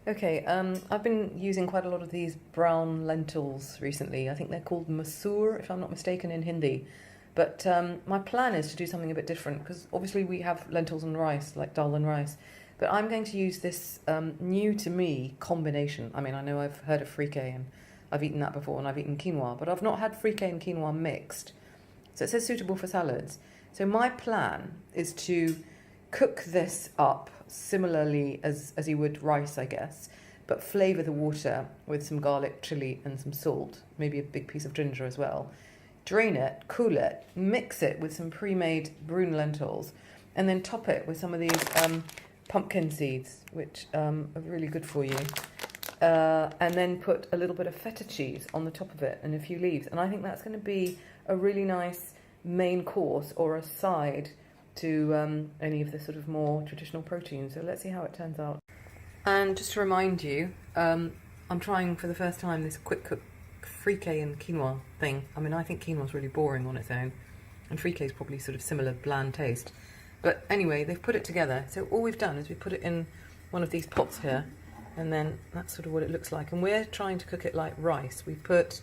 Okay, I've been using quite a lot of these brown lentils recently. I think they're called masoor, if I'm not mistaken, in Hindi. But my plan is to do something a bit different because obviously we have lentils and rice, like dal and rice. But I'm going to use this new to me combination. I mean, I know I've heard of frike and I've eaten that before and I've eaten quinoa, but I've not had frike and quinoa mixed. So it says suitable for salads. So my plan is to cook this up similarly as you would rice, I guess, but flavour the water with some garlic, chilli and some salt, maybe a big piece of ginger as well. Drain it, cool it, mix it with some pre-made brune lentils, and then top it with some of these pumpkin seeds, which are really good for you. And then put a little bit of feta cheese on the top of it and a few leaves. And I think that's going to be a really nice main course or a side to any of the sort of more traditional proteins. So let's see how it turns out. And just to remind you, I'm trying for the first time this quick cook frike and quinoa thing. I mean, I think quinoa's really boring on its own, and frike is probably sort of similar bland taste. But anyway, they've put it together. So all we've done is we put it in one of these pots here, and then that's sort of what it looks like. And we're trying to cook it like rice. We put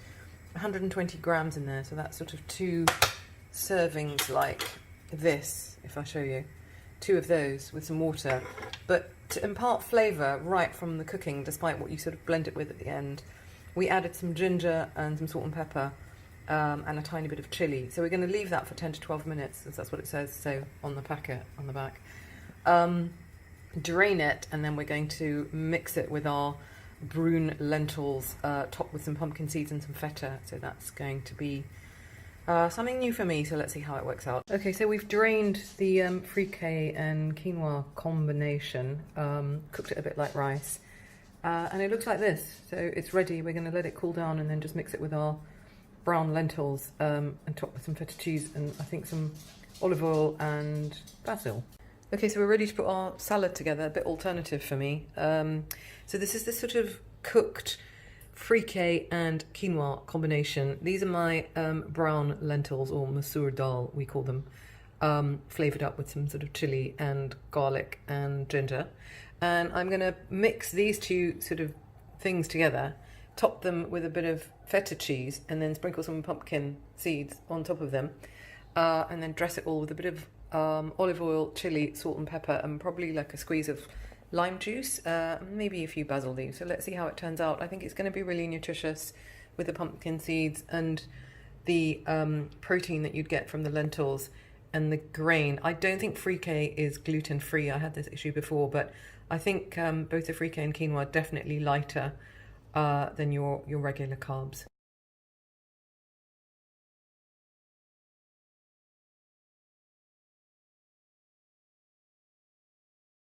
120 grams in there, so that's sort of 2 servings like this, if I show you. 2 of those with some water. But to impart flavour right from the cooking, despite what you sort of blend it with at the end, we added some ginger and some salt and pepper and a tiny bit of chilli. So we're going to leave that for 10 to 12 minutes, as that's what it says so on the packet on the back. Drain it, and then we're going to mix it with our brune lentils, topped with some pumpkin seeds and some feta. So that's going to be something new for me, so let's see how it works out. Okay, so we've drained the frike and quinoa combination, cooked it a bit like rice, and it looks like this. So it's ready. We're going to let it cool down and then just mix it with our brown lentils and top with some feta cheese and I think some olive oil and basil. Okay, so we're ready to put our salad together, a bit alternative for me. So this is this sort of cooked frike and quinoa combination. These are my brown lentils, or masoor dal we call them, flavoured up with some sort of chilli and garlic and ginger. And I'm going to mix these two sort of things together, top them with a bit of feta cheese and then sprinkle some pumpkin seeds on top of them, and then dress it all with a bit of olive oil, chilli, salt and pepper, and probably like a squeeze of lime juice, maybe a few basil leaves. So let's see how it turns out. I think it's going to be really nutritious with the pumpkin seeds and the protein that you'd get from the lentils and the grain. I don't think frike is gluten-free. I had this issue before, but I think both the frike and quinoa are definitely lighter than your regular carbs.